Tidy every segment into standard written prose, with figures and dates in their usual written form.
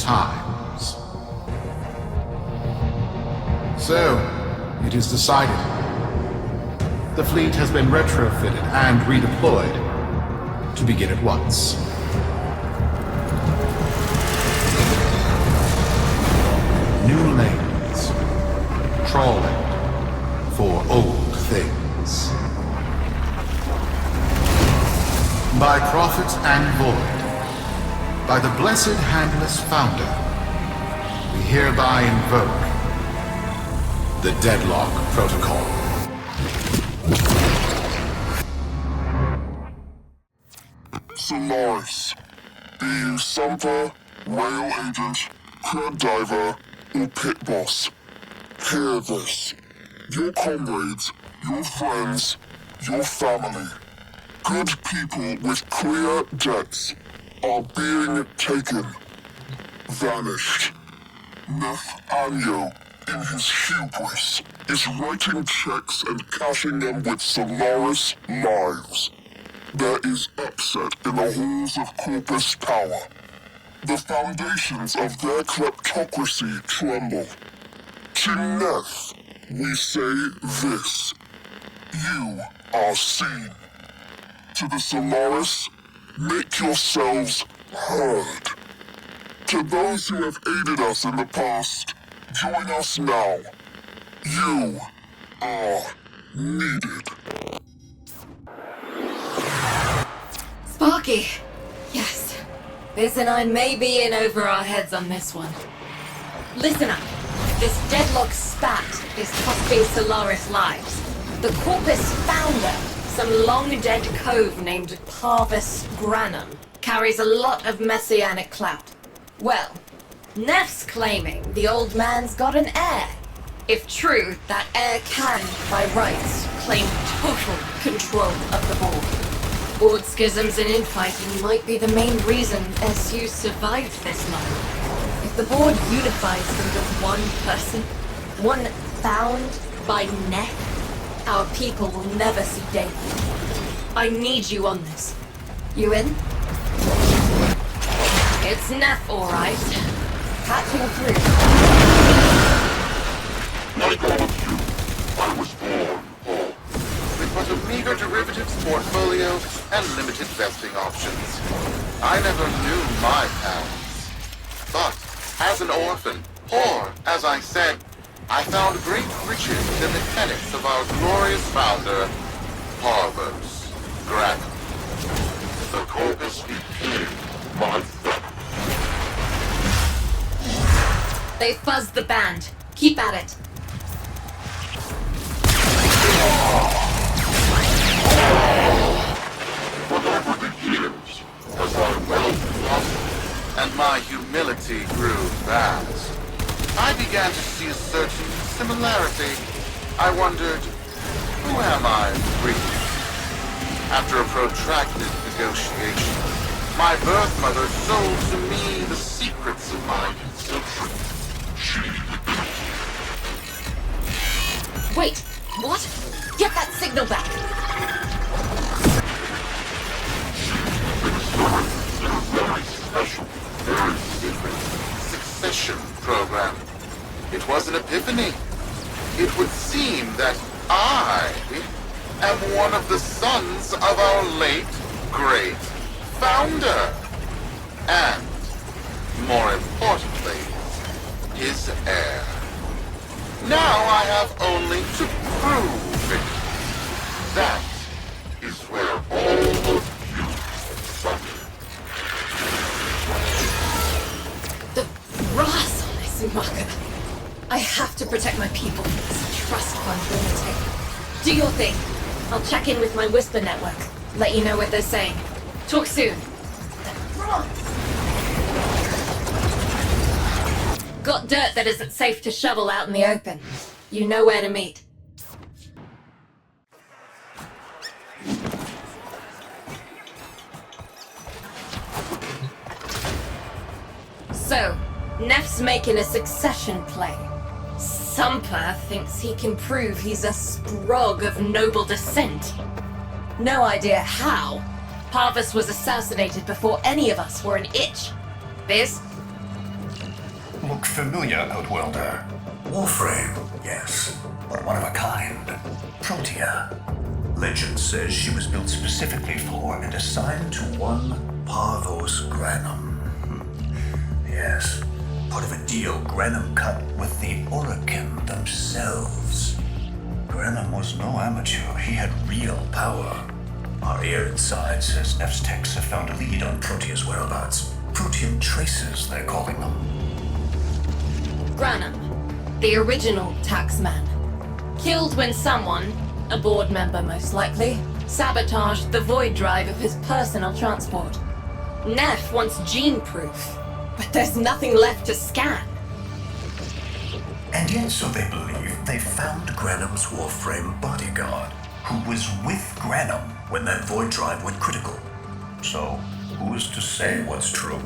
times. So, it is decided. The fleet has been retrofitted and redeployed to begin at once. New lanes, trawling for old things. By prophet and void, by the blessed handless founder, we hereby invoke the Deadlock Protocol. Solaris, be you Sumper, Rail Agent, Crab Diver, or Pit Boss, hear this. Your comrades, your friends, your family, good people with clear debts are being taken, vanished. Nathaniel, in his hubris, is writing checks and cashing them with Solaris lives. There is upset in the halls of Corpus Power. The foundations of their kleptocracy tremble. To Neth, we say this. You are seen. To the Solaris, make yourselves heard. To those who have aided us in the past, join us now. You are needed. Sparky! Yes. Biz and I may be in over our heads on this one. Listen up. This Deadlock spat is costing Solaris lives. The Corpus founder, some long-dead cove named Parvis Granum, carries a lot of messianic clout. Well, Neff's claiming the old man's got an heir. If true, that heir can, by rights, claim total control of the board. Board schisms and infighting might be the main reason SU survived this long. If the board unifies under one person, one found by Neff, our people will never see daylight. I need you on this. You in? It's Neff, all right. Patching through. Like all of you, I was born poor. With but a meager derivatives portfolio and limited vesting options. I never knew my parents. But, as an orphan, poor, as I said, I found great riches in the tenets of our glorious founder, Parvis Granum. The Corpus became my family. They fuzzed the band. Keep at it. But over the years, as I wealth blossomed, And my humility grew vast. I began to see a certain similarity. I wondered, who am I really? After a protracted negotiation, my birth mother sold to me the secrets of my conception. Wait, what? Get that signal back! Very special, very secret. Succession program. It was an epiphany. It would seem that I am one of the sons of our late, great founder. And, more importantly, his heir. Now I have only to prove it. That Is where all of you suffer. The brass on this mucker. I have to protect my people from this trust fund lunatic. Do your thing. I'll check in with my Whisper network. Let you know what they're saying. Talk soon. The brass. Got dirt that isn't safe to shovel out in the open. You know where to meet. So, Neff's making a succession play. Sumper thinks he can prove he's a sprog of noble descent. No idea how. Parvis was assassinated before any of us were an itch. Biz? look familiar, Outworlder. Warframe, yes, but one of a kind. Protea. Legend says she was built specifically for and assigned to one Parvos Granum. Yes, part of a deal Granum cut with the Orokin themselves. Granum was no amateur, he had real power. Our ear inside says F's techs have found a lead on Protea's whereabouts. Protean traces, they're calling them. Granum, the original taxman. Killed when someone, a board member most likely, sabotaged the void drive of his personal transport. Neff wants gene proof, but there's nothing left to scan. And yet, so they believe, they found Granum's Warframe bodyguard, who was with Granum when that void drive went critical. So, who is to say what's true?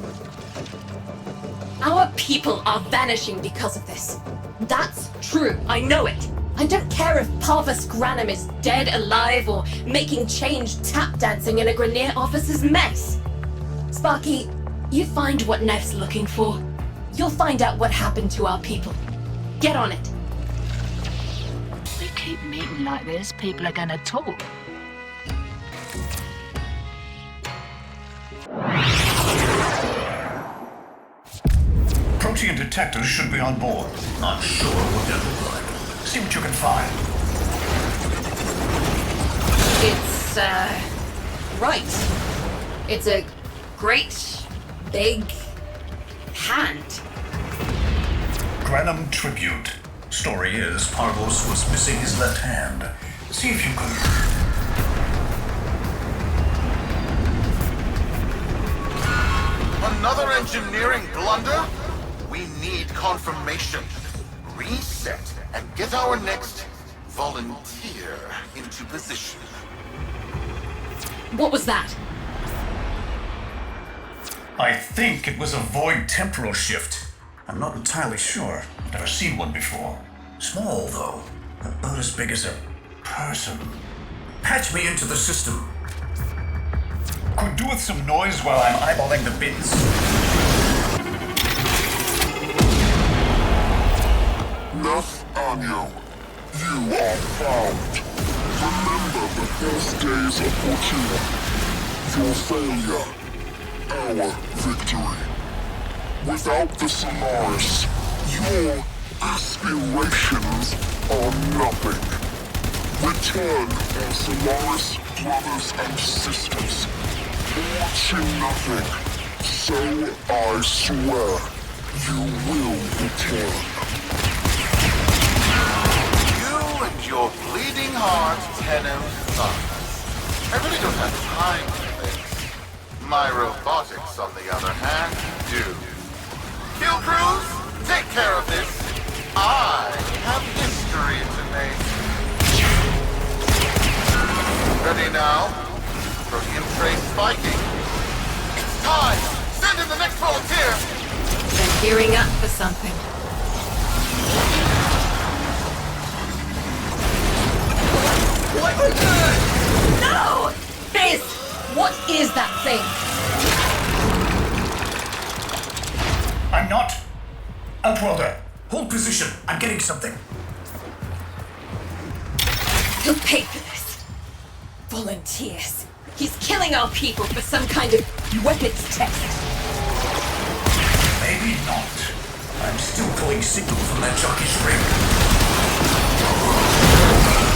Our people are vanishing because of this. That's true, I know it. I don't care if Parvus Granum is dead, alive, or making change tap dancing in a Grenier officer's mess. Sparky, you find what Neff's looking for. You'll find out what happened to our people. Get on it. We keep meeting like this, people are gonna talk. Protean detectors should be on board. Not sure what that look like. See what you can find. It's, right. It's a great, big hand. Granum tribute. Story is, Parvos was missing his left hand. See if you can... Another engineering blunder? We need confirmation. Reset and get our next volunteer into position. What was that? I think it was a void temporal shift. I'm not entirely sure. Never seen one before. Small, though. About as big as a person. Patch me into the system. Could do with some noise while I'm eyeballing the bits. Nef Anyo, you are found. Remember the first days of Fortuna. Your failure, our victory. Without the Solaris, your aspirations are nothing. Return our Solaris brothers and sisters. All to nothing. So I swear, you will return. You and your bleeding heart, Tenno sons. I really don't have time for this. My robotics, on the other hand, do. Kill crews, take care of this. I have history to make. Ready now? Protean trace spiking. It's time! Send in the next volunteer! They're gearing up for something. What was that? No! Fizz! What is that thing? I'm not. Outworlder. Hold position. I'm getting something. He'll pay for this. Volunteers. He's killing our people for some kind of weapons test. Maybe not. I'm still pulling signal from that jockey's ring.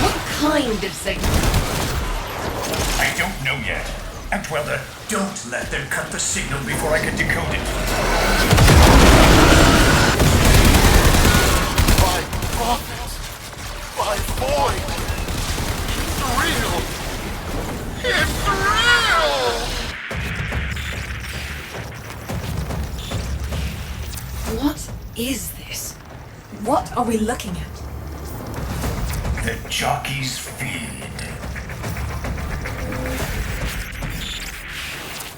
What kind of signal? I don't know yet. Outworlder, Don't let them cut the signal before I can decode it. By prophet! By void! It's real! It's real! What is this? What are we looking at? The jockey's feed.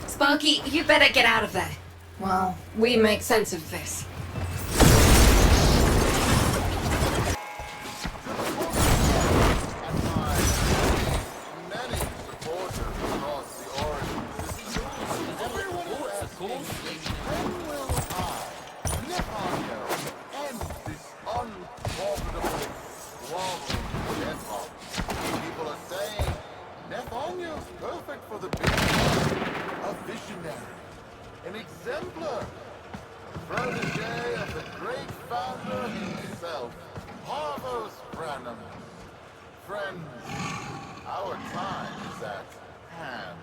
Sparky, you better get out of there. Well, we make sense of this. Many supporters across the origin. Everyone who will I, Nippon protege of the great founder himself, Parvos Branham. Friends, our time is at hand.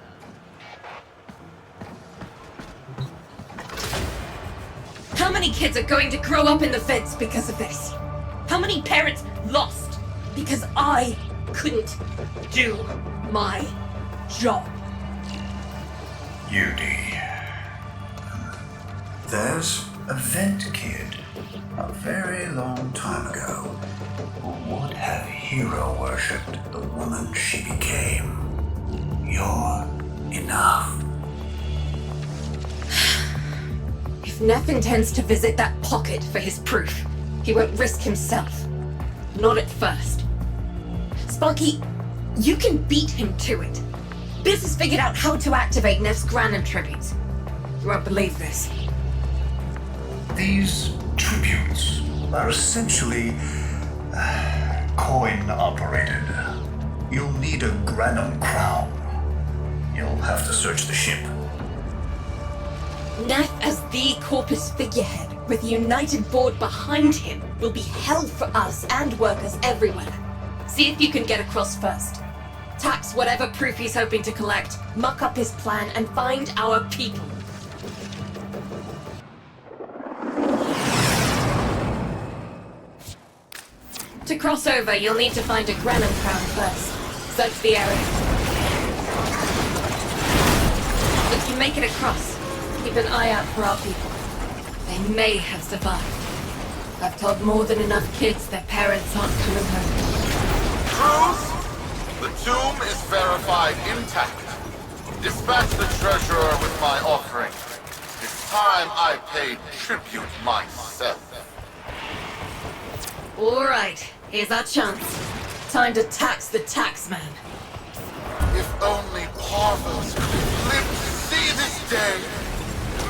How many kids are going to grow up in the feds because of this? How many parents lost because I couldn't do my job? Judy. There's a vent kid a very long time ago who would have hero worshipped the woman she became. You're enough. If Neff intends to visit that pocket for his proof, he won't risk himself. Not at first. Sparky, you can beat him to it. Biz has figured out how to activate Neff's Granum tributes. You won't believe this. These tributes are essentially coin-operated. You'll need a Granum crown. You'll have to search the ship. Neff as the Corpus figurehead, with a united board behind him, will be hell for us and workers everywhere. See if you can get across first. Tax whatever proof he's hoping to collect, muck up his plan, and find our people. To cross over, you'll need to find a Granum crown first. Search the area. If you make it across, keep an eye out for our people. They may have survived. I've told more than enough kids their parents aren't coming home. Cruz, the tomb is verified intact. Dispatch the treasurer with my offering. It's time I paid tribute myself. Alright, here's our chance. Time to tax the taxman. If only Parvos could live to see this day.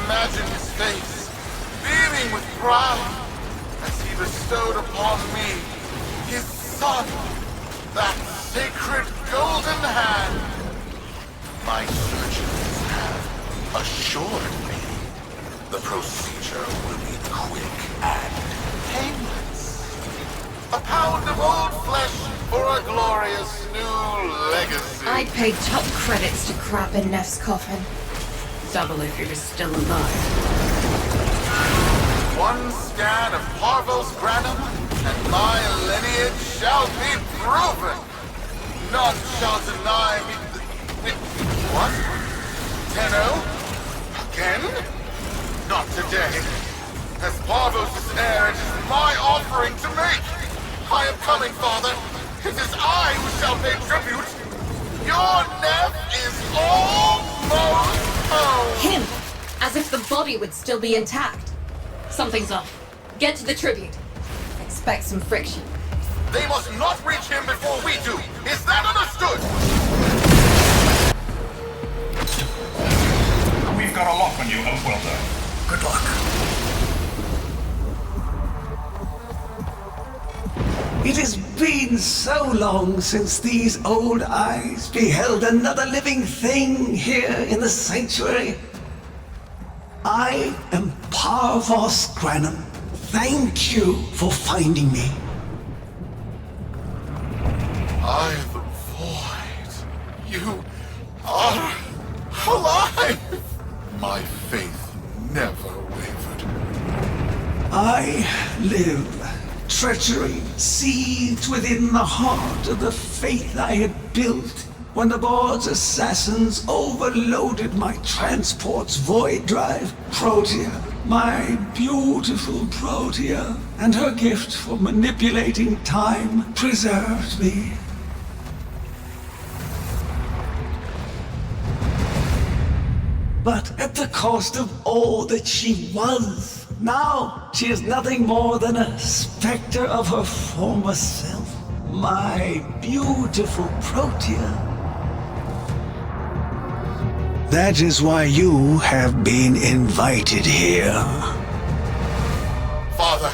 Imagine his face, beaming with pride, as he bestowed upon me, his son, that sacred golden hand. My surgeons have assured me the procedure will be quick and painless. A pound of old flesh for a glorious new legacy. I paid top credits to crap in Neff's coffin. Double if he was still alive. One scan of Parvos Granum, and my lineage shall be proven. None shall deny me. What? 10-0? Again? Not today. As Parvos' heir, it is my offering to make. I am coming, Father. It is I who shall pay tribute. Your Neff is almost home. Him! As if the body would still be intact. Something's off. Get to the tribute. Expect some friction. They must not reach him before we do. Is that understood? We've got a lock on you, Oathwelder. Good luck. It has been so long since these old eyes beheld another living thing here in the sanctuary. I am Parvos Granum. Thank you for finding me. I the void. You are alive. My faith never wavered. I live. Treachery seethed within the heart of the faith I had built when the board's assassins overloaded my transport's void drive. Protea, my beautiful Protea, and her gift for manipulating time preserved me. But at the cost of all that she was. Now, she is nothing more than a specter of her former self. My beautiful Protea. That is why you have been invited here. Father,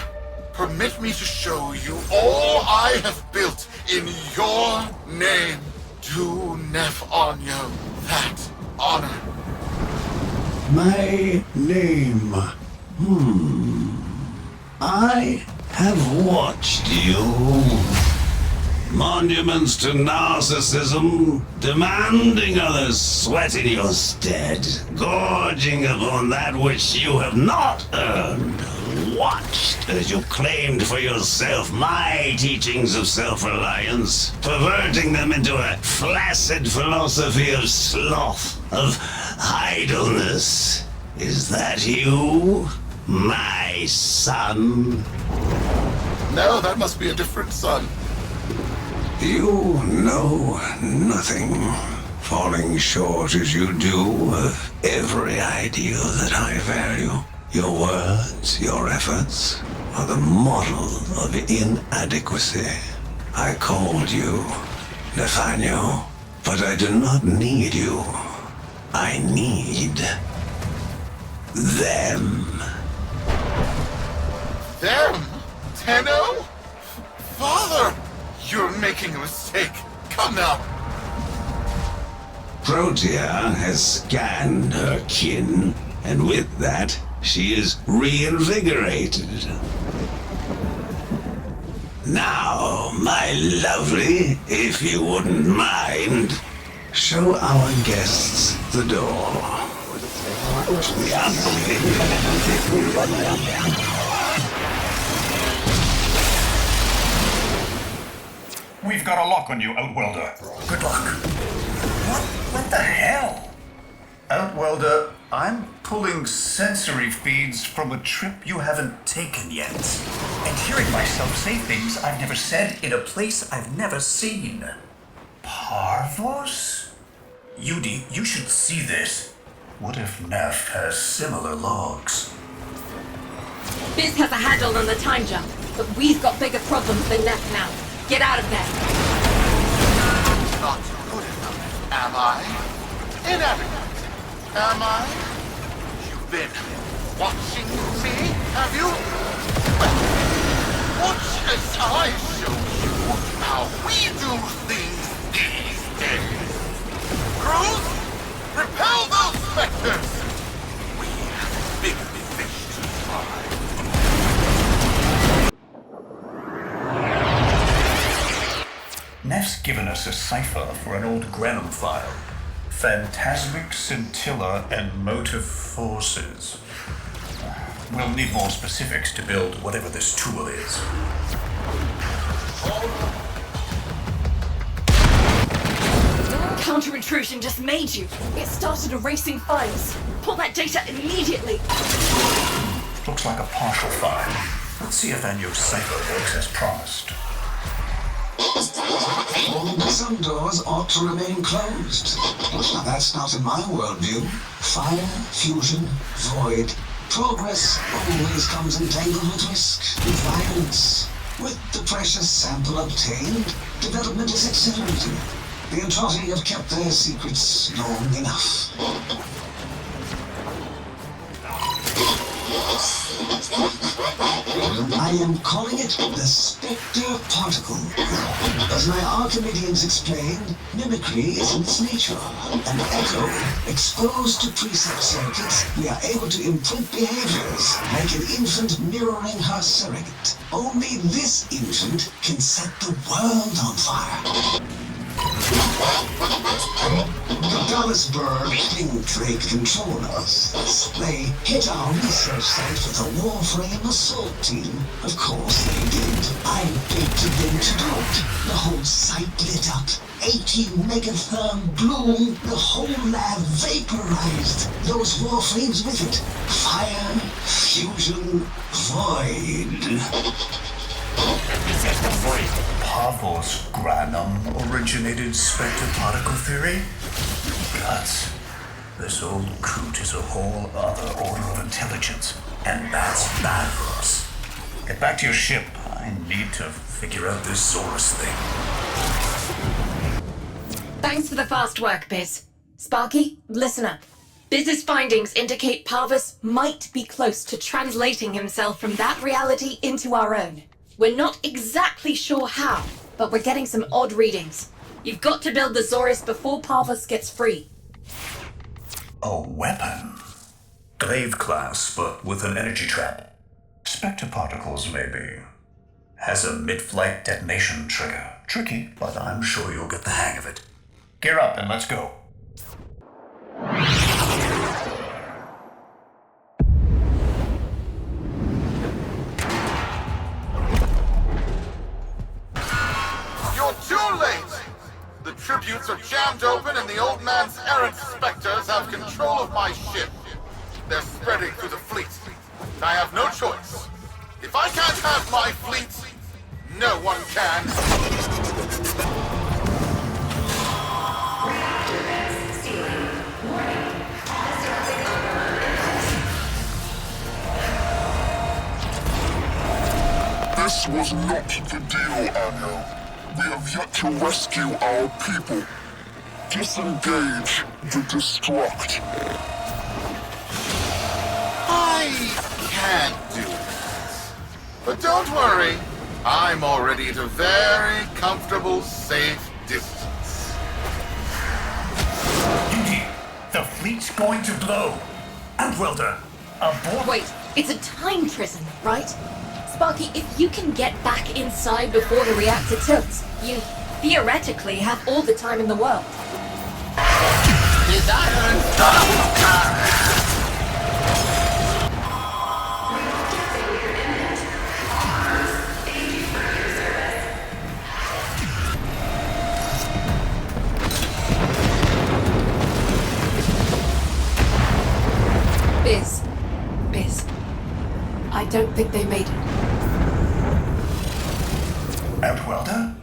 permit me to show you all I have built in your name. Do Neff that honor. My name I have watched you. Monuments to narcissism, demanding others sweat in your stead, gorging upon that which you have not earned. Watched as you claimed for yourself my teachings of self-reliance, perverting them into a flaccid philosophy of sloth, of idleness. Is that you, my son? No, that must be a different son. You know nothing, falling short as you do of every ideal that I value. Your words, your efforts, are the model of inadequacy. I called you, Nathaniel, but I do not need you. I need them. Them? Tenno? Father! You're making a mistake. Come now. Protea has scanned her kin, and with that, she is reinvigorated. Now, my lovely, if you wouldn't mind, show our guests the door. We've got a lock on you, Outwelder. Good luck. What the hell? Outwelder, I'm pulling sensory feeds from a trip you haven't taken yet. And hearing myself say things I've never said in a place I've never seen. Parvos? Yudi, you should see this. What if Neff has similar logs? Biz has a handle on the time jump, but we've got bigger problems than Neff now. Get out of there. Not good enough, am I? Inadequate, am I? You've been watching me, have you? Well, watch as I show you how we do things these days. Crews, repel those specters! We have bigger fish to fry. Neff's given us a cipher for an old Granum file. Phantasmic scintilla and motive forces. We'll need more specifics to build whatever this tool is. Counter-intrusion just made you. It started erasing files. Pull that data immediately. Looks like a partial file. Let's see if Anyo's cipher works as promised. Some doors ought to remain closed. Now, that's not in my worldview. Fire, fusion, void. Progress always comes entangled with risk, with violence. With the precious sample obtained, development is accelerating. The Entrotti have kept their secrets long enough. I am calling it the Spectre Particle. As my Archimedeans explained, mimicry is in its nature. An echo, exposed to preset circuits, we are able to imprint behaviors, like an infant mirroring her surrogate. Only this infant can set the world on fire. The Dallasburg Drake control us. They hit our research site with a Warframe assault team. Of course they did. I begged them to do it. The whole site lit up. 80 megatherm bloom. The whole lab vaporized. Those Warframes with it. Fire, fusion, void. Parvos Granum originated Spectre particle theory? Guts. This old coot is a whole other order of intelligence, and that's bad for us. Get back to your ship. I need to figure out this Zorus thing. Thanks for the fast work, Biz. Sparky, listen up. Biz's findings indicate Parvus might be close to translating himself from that reality into our own. We're not exactly sure how, but we're getting some odd readings. You've got to build the Zorus before Parvus gets free. A weapon? Glaive class, but with an energy trap. Spectre particles, maybe. Has a mid-flight detonation trigger. Tricky, but I'm sure you'll get the hang of it. Gear up and let's go. You're too late! The tributes are jammed open and the old man's errant specters have control of my ship. They're spreading through the fleet. I have no choice. If I can't have my fleet, no one can. This was not the deal, Anno. We have yet to rescue our people. Disengage the destruct. I can't do it. But don't worry. I'm already at a very comfortable, safe distance. Duty, the fleet's going to blow. Outwelder, aboard. Wait, it's a time prison, right? Sparky, if you can get back inside before the reactor tilts, you theoretically have all the time in the world. Biz, I don't think they made it. Outwelder?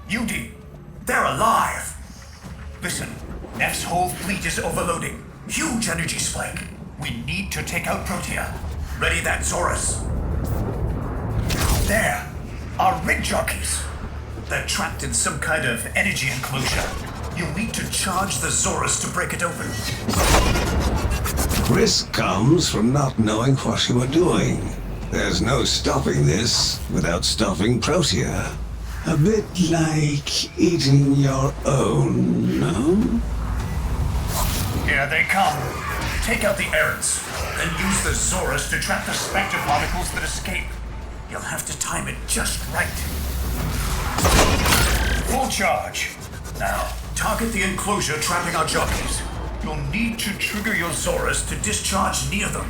Yudi, they're alive! Listen, Neff's whole fleet is overloading. Huge energy spike. We need to take out Protea. Ready that Zorus. There, our rig jockeys. They're trapped in some kind of energy enclosure. You'll need to charge the Zorus to break it open. Risk comes from not knowing what you are doing. There's no stopping this without stopping Protea. A bit like eating your own, no? Here they come. Take out the errants, then use the Zorus to trap the spectre particles that escape. You'll have to time it just right. Full charge. Now, target the enclosure trapping our jockeys. You'll need to trigger your Zorus to discharge near them.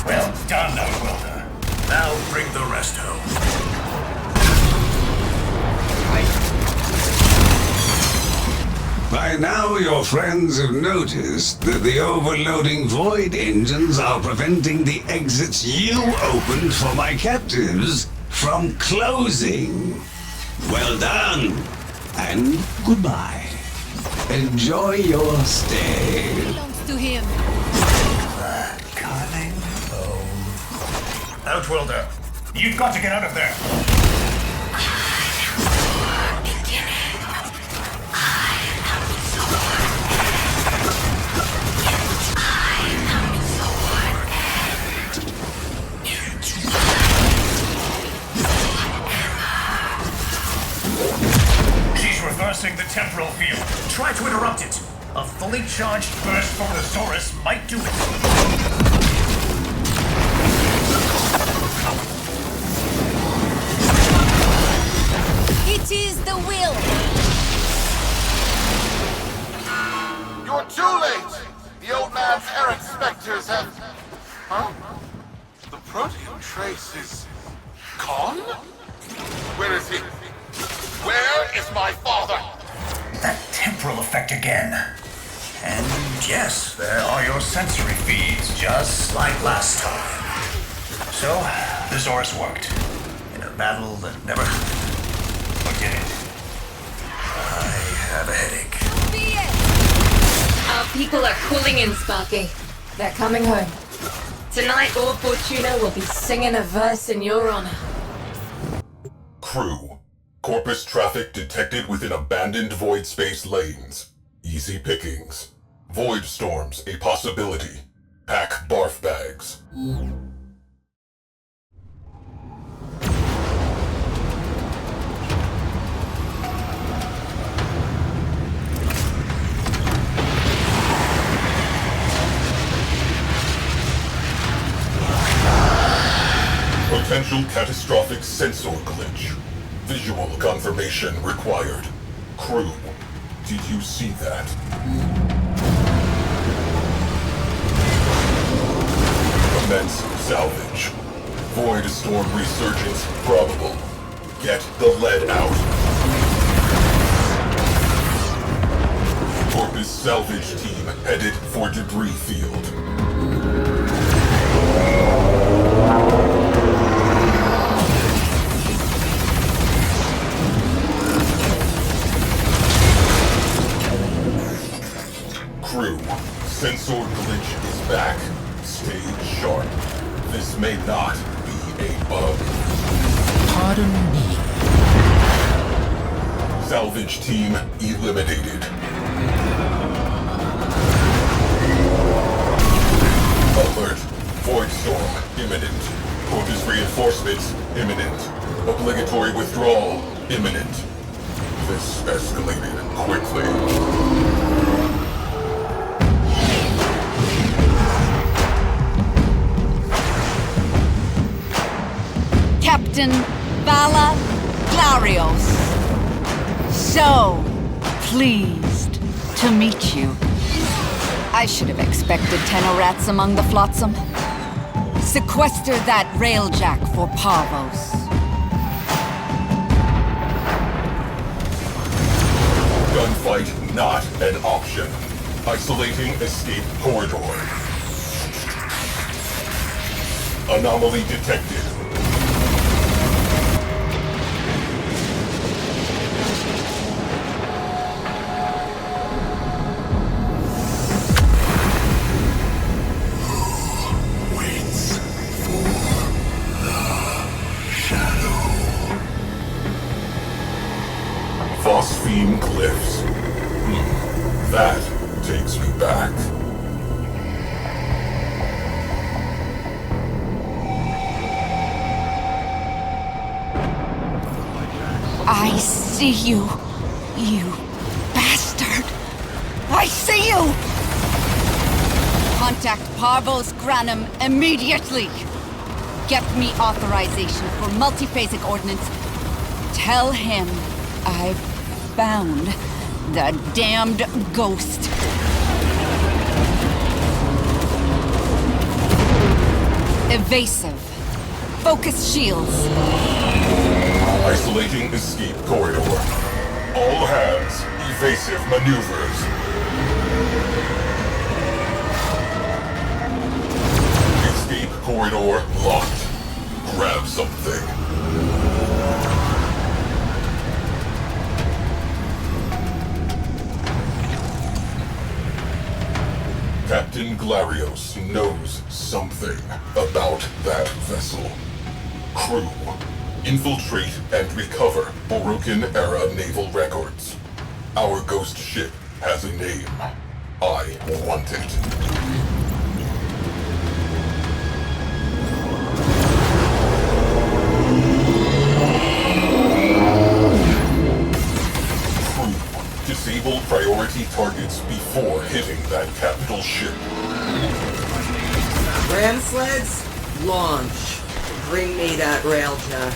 Well done, Outwelder. Now bring the rest home. By now, your friends have noticed that the overloading void engines are preventing the exits you opened for my captives from closing. Well done, and goodbye. Enjoy your stay. Belongs to him. Cunning. Oh. Outwelder, you've got to get out of there. Reversing the temporal field. Try to interrupt it. A fully charged burst from the Zorus might do it. It is the will. You're too late! The old man's errant specters have... Huh? The proteome trace is... gone? Where is he? Where is my father? That temporal effect again. And yes, there are your sensory feeds, just like last time. So, the Zorus worked. In a battle that never... Or did it? I have a headache. Be it. Our people are cooling in, Sparky. They're coming home. Tonight, all Fortuna will be singing a verse in your honor. Crew. Corpus traffic detected within abandoned void space lanes. Easy pickings. Void storms a possibility. Pack barf bags. Potential catastrophic sensor glitch. Visual confirmation required. Crew, did you see that? Commence salvage. Void storm resurgence probable. Get the lead out. Corpus salvage team headed for debris field. Crew, sensor glitch is back. Stay sharp. This may not be a bug. Pardon me. Salvage team eliminated. Alert. Void storm imminent. Corpus reinforcements imminent. Obligatory withdrawal imminent. This escalated quickly. Captain Vala Glarios. So pleased to meet you. I should have expected tenorats among the flotsam. Sequester that railjack for Parvos. Gunfight not an option. Isolating escape corridor. Anomaly detected. Phosphine glyphs. That takes me back. I see you, you bastard. I see you! Contact Parvos Granum immediately. Get me authorization for multiphasic ordnance. Tell him I've found the damned ghost. Evasive. Focus shields. Isolating escape corridor. All hands, evasive maneuvers. Escape corridor locked. Grab something. Captain Glarios knows something about that vessel. Crew, infiltrate and recover Borucan-era naval records. Our ghost ship has a name. I want it. Disable priority targets before hitting that capital ship. Ram sleds, launch. Bring me that railjack.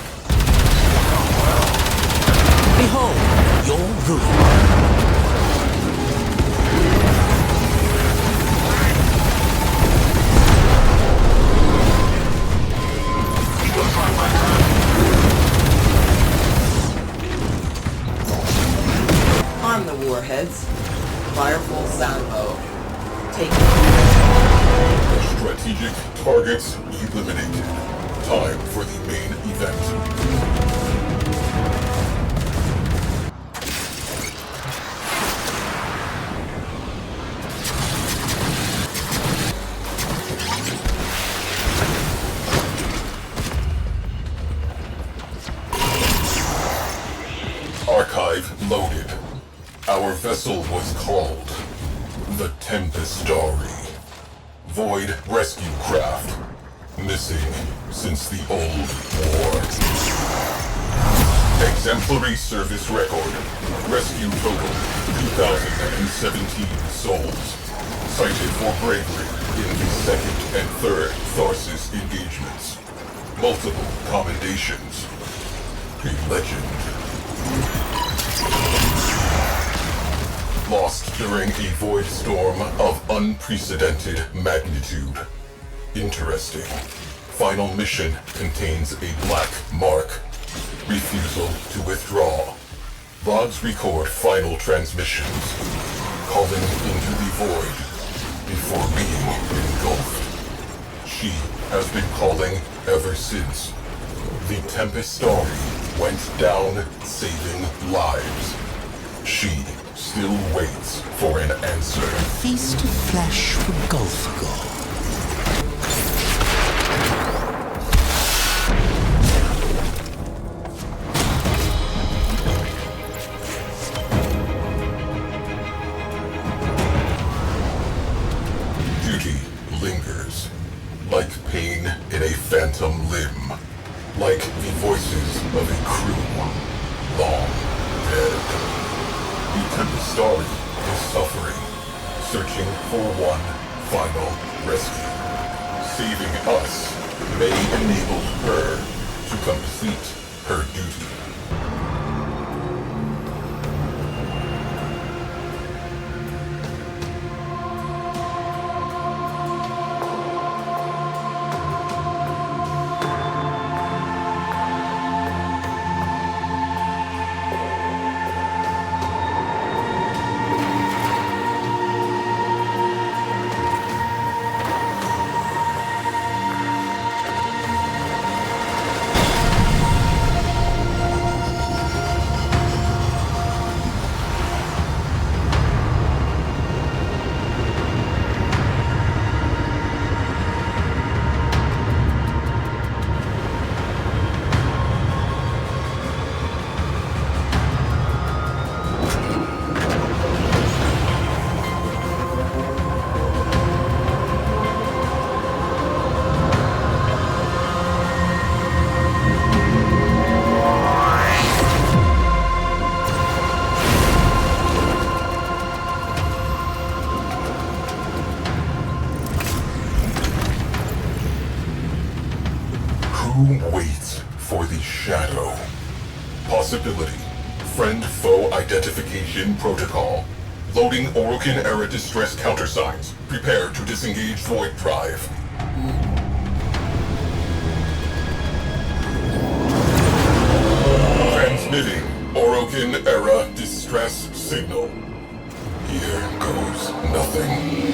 Behold, your ruin. On the warheads. Fire full salvo. Take Strategic targets eliminated. Time for the main event. Archive loaded. Our vessel was called the Tempestarii. Void rescue craft. Missing since the old war. Exemplary service record. Rescue total 2,017 souls. Cited for bravery in the second and third Tharsis engagements. multiple commendations. A legend. Lost during a void storm of unprecedented magnitude. Interesting. Final mission contains a black mark. Refusal to withdraw. Logs record final transmissions. Calling into the void before being engulfed. She has been calling ever since. The Tempestarii went down saving lives. She still waits for an answer. Feast of flesh for Golfagor. Duty lingers, like pain in a phantom limb, like the voices of a crew long dead. The Tempestarii is suffering, searching for one final rescue. Saving us may enable her to complete her duty. Who waits for the shadow? Possibility. Friend-foe identification protocol. Loading Orokin-era distress countersigns. Prepare to disengage Void Drive. Transmitting Orokin-era distress signal. Here goes nothing.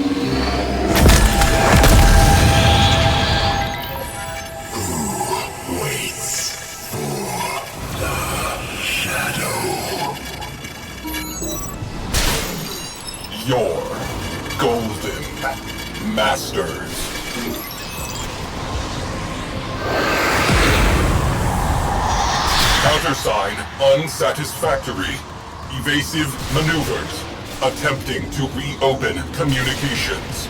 Your golden masters. Countersign unsatisfactory. Evasive maneuvers. Attempting to reopen communications.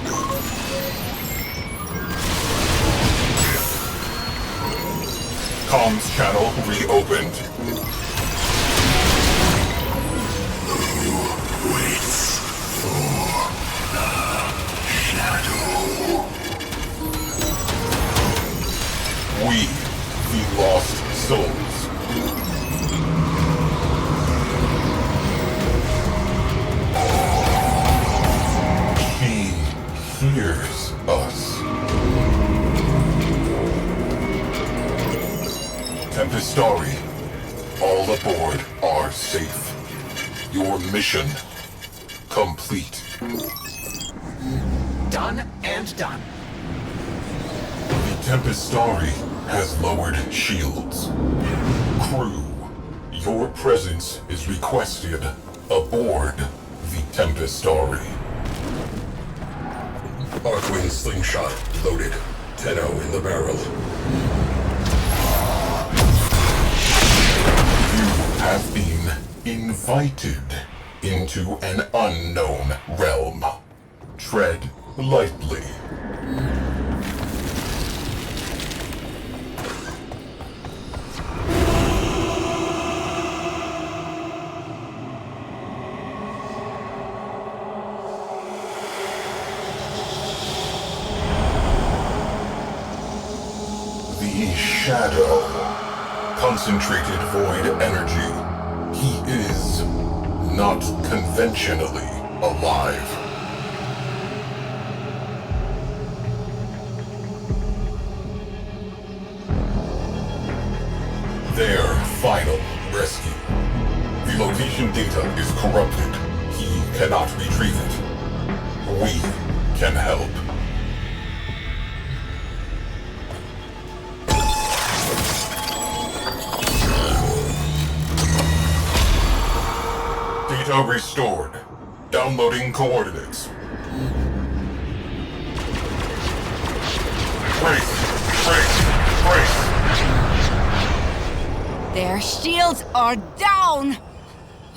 Comms channel reopened. We, the lost souls. She hears us. Tempestarii, all aboard are safe. Your mission complete. Done and done. The Tempestarii has lowered shields. Crew, your presence is requested aboard the Tempestarii. Arcwing slingshot loaded. 10-0 in the barrel. You have been invited into an unknown realm. Tread lightly. The shadow. Concentrated void energy. He is not conventionally alive. Their final rescue. The location data is corrupted. He cannot retrieve it. We can help. Data restored. Downloading coordinates. Brace! Their shields are down!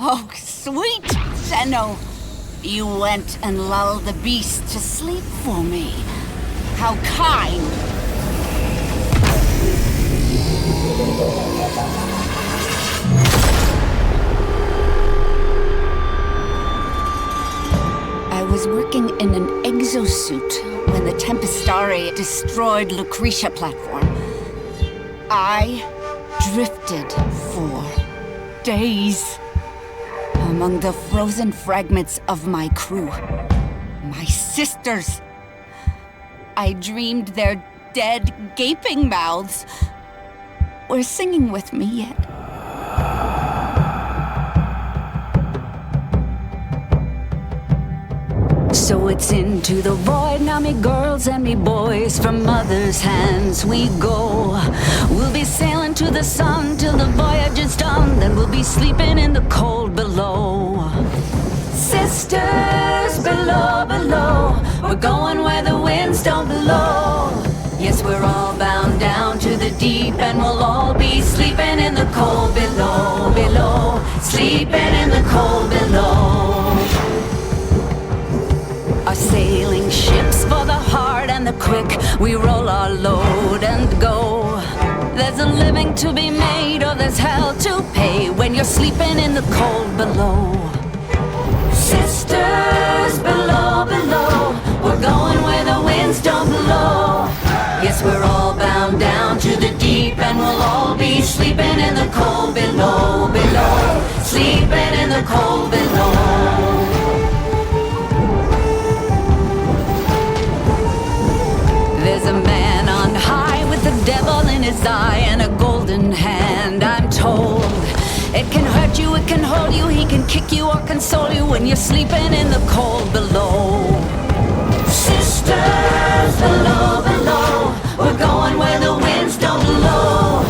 Oh, sweet Zeno! You went and lulled the beast to sleep for me. How kind! I was working in an exosuit when the Tempestarii destroyed Lucretia platform. I drifted for days among the frozen fragments of my crew. My sisters. I dreamed their dead, gaping mouths were singing with me yet. So it's into the void, now me girls and me boys, from mother's hands we go. We'll be sailing to the sun till the voyage is done, then we'll be sleeping in the cold below. Sisters, below, below, we're going where the winds don't blow. Yes, we're all bound down to the deep, and we'll all be sleeping in the cold below, below, sleeping in the cold below. Our sailing ships for the hard and the quick, we roll our load and go. There's a living to be made, or there's hell to pay when you're sleeping in the cold below. Sisters, below, below, we're going where the winds don't blow. Yes, we're all bound down to the deep, and we'll all be sleeping in the cold below, below, sleeping in the cold below. There's a man on high with the devil in his eye and a golden hand, I'm told. It can hurt you, it can hold you, he can kick you or console you when you're sleeping in the cold below. Sisters, below, below, we're going where the winds don't blow.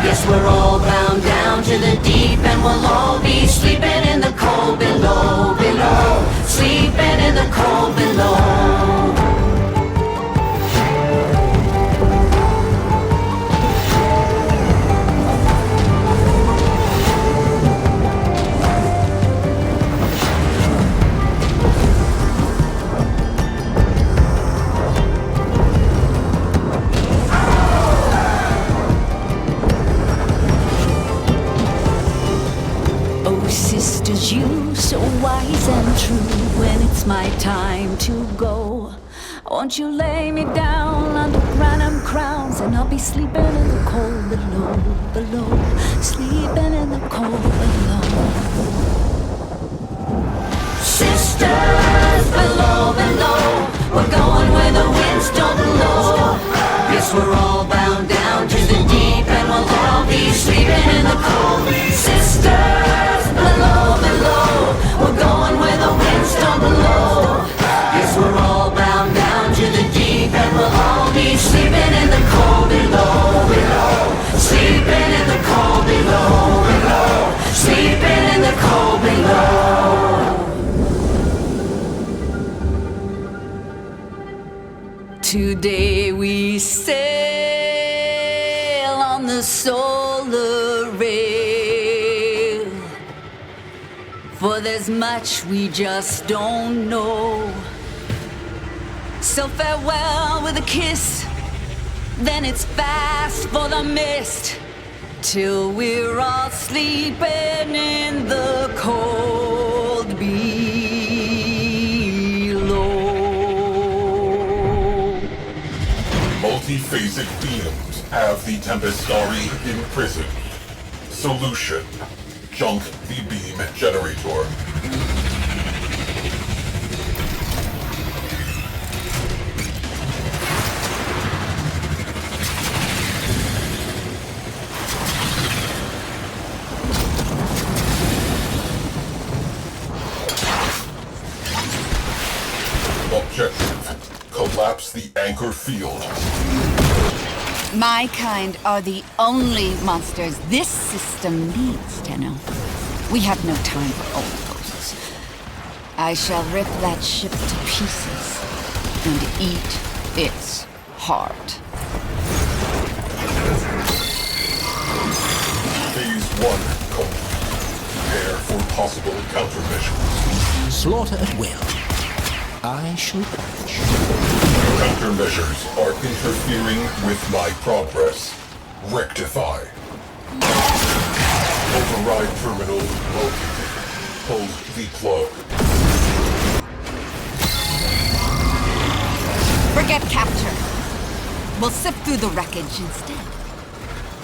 Yes, we're all bound down to the deep, and we'll all be sleeping in the cold below, below, sleeping in the cold below. Sisters, you so wise and true, when it's my time to go, won't you lay me down under granum crowns, and I'll be sleeping in the cold below, below, sleeping in the cold below. Sisters, below, below, we're going where the winds don't blow. Yes, we're all bound down to the deep, and we'll all be sleeping in the cold. Sisters, below, below, we're going where the winds don't blow. Yes, we're all bound down to the deep, and we'll all be sleeping in the cold below, below, sleeping in the cold below, below, sleeping in the cold below. Today we sail on the solar rail, for there's much we just don't know. So farewell with a kiss, then it's fast for the mist, till we're all sleeping in the cold below. Multi-phasic beams Have the Tempestarii imprisoned. Solution. Junk the beam generator. Objective. Collapse the anchor field. My kind are the only monsters this system needs, Tenno. We have no time for old ghosts. I shall rip that ship to pieces and eat its heart. Phase 1 complete. Prepare for possible countermeasures. Slaughter at will. I shall watch. Countermeasures are interfering with my progress. Rectify. Override terminal located. Hold the plug. Forget capture. We'll sift through the wreckage instead.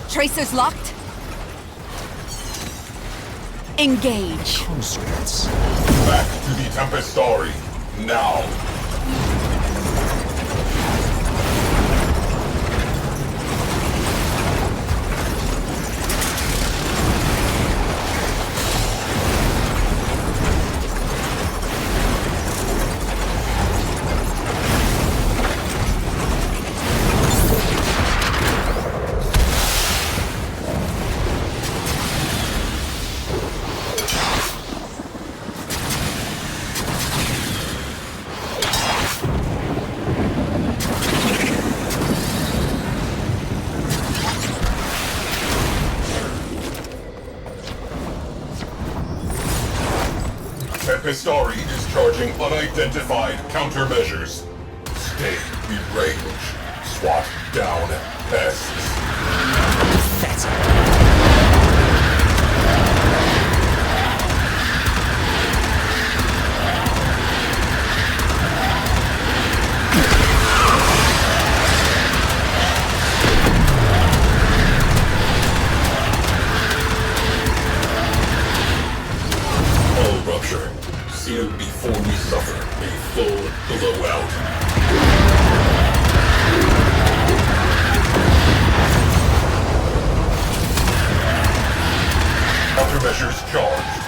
Tracers locked? Engage. Conscripts. Back to the Tempestarii. Now. Tempestarii is charging unidentified countermeasures. Stay in range. Swat down pests. That's Hull rupture. Sealed before we suffer a full blowout. Countermeasures charged.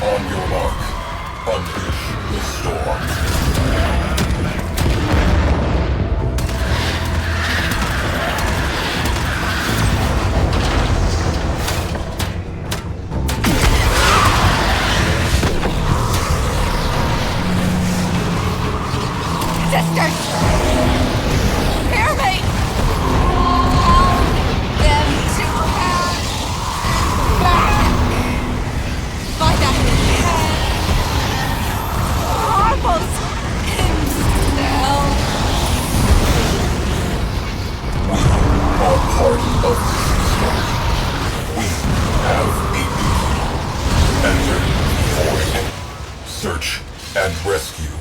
On your mark. Unleash the storm. Sisters! Hear me! All them to have back by the head. Almost himself. We are part of the system. We have a duty. Enter void. Search and rescue.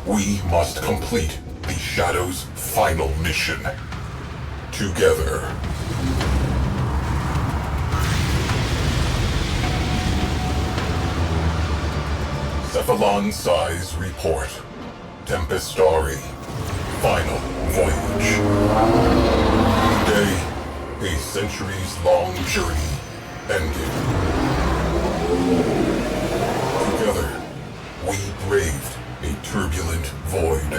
We must complete the Shadow's final mission. Together. Cephalon size report. Tempestarii. Final voyage. Today, a centuries-long journey ended. Together, we braved a turbulent void.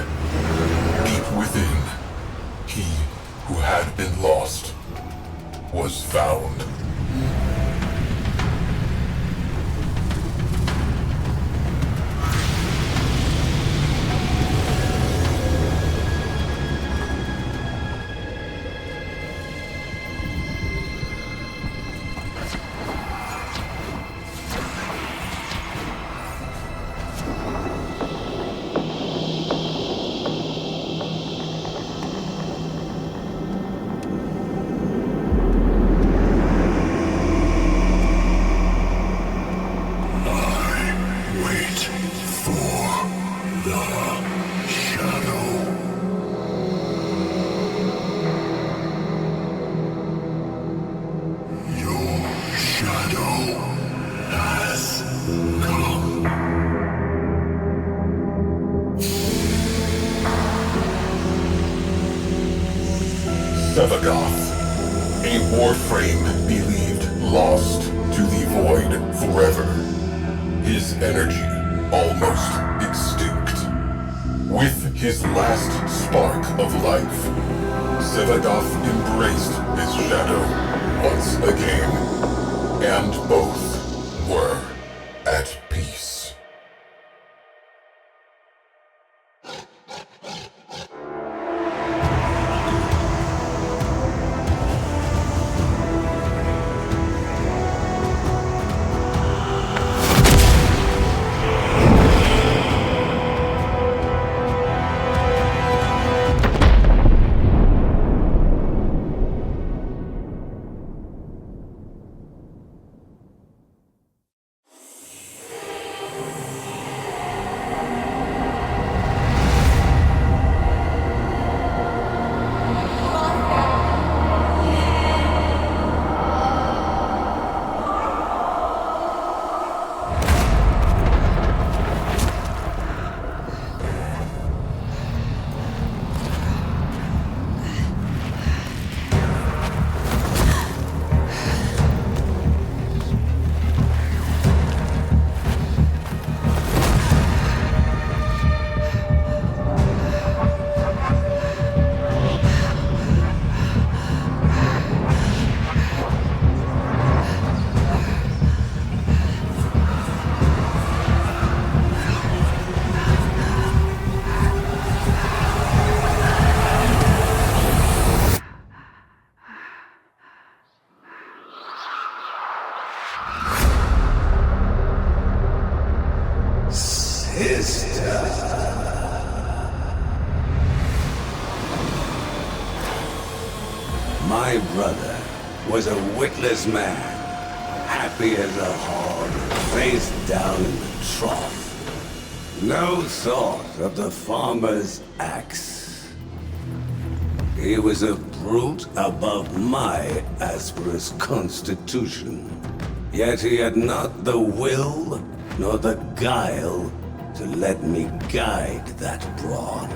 Deep within, he who had been lost was found. Sevagoth, a Warframe believed lost to the void forever, his energy almost extinct. With his last spark of life, Sevagoth embraced his shadow once again, and both were at peace. My brother was a witless man, happy as a hog, face down in the trough. No thought of the farmer's axe. He was a brute above my asperous constitution. Yet he had not the will nor the guile to let me guide that brawn.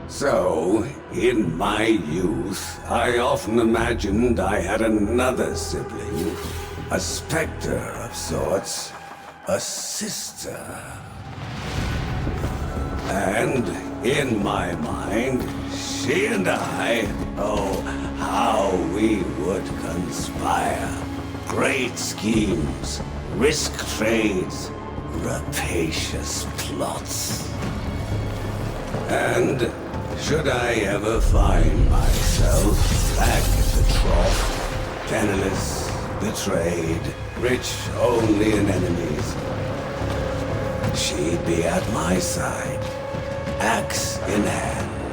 So, in my youth, I often imagined I had another sibling, a specter of sorts, a sister. And in my mind, she and I, oh, how we would conspire. Great schemes, risk trades, rapacious plots. And should I ever find myself back at the trough, penniless, betrayed, rich only in enemies, she'd be at my side, axe in hand,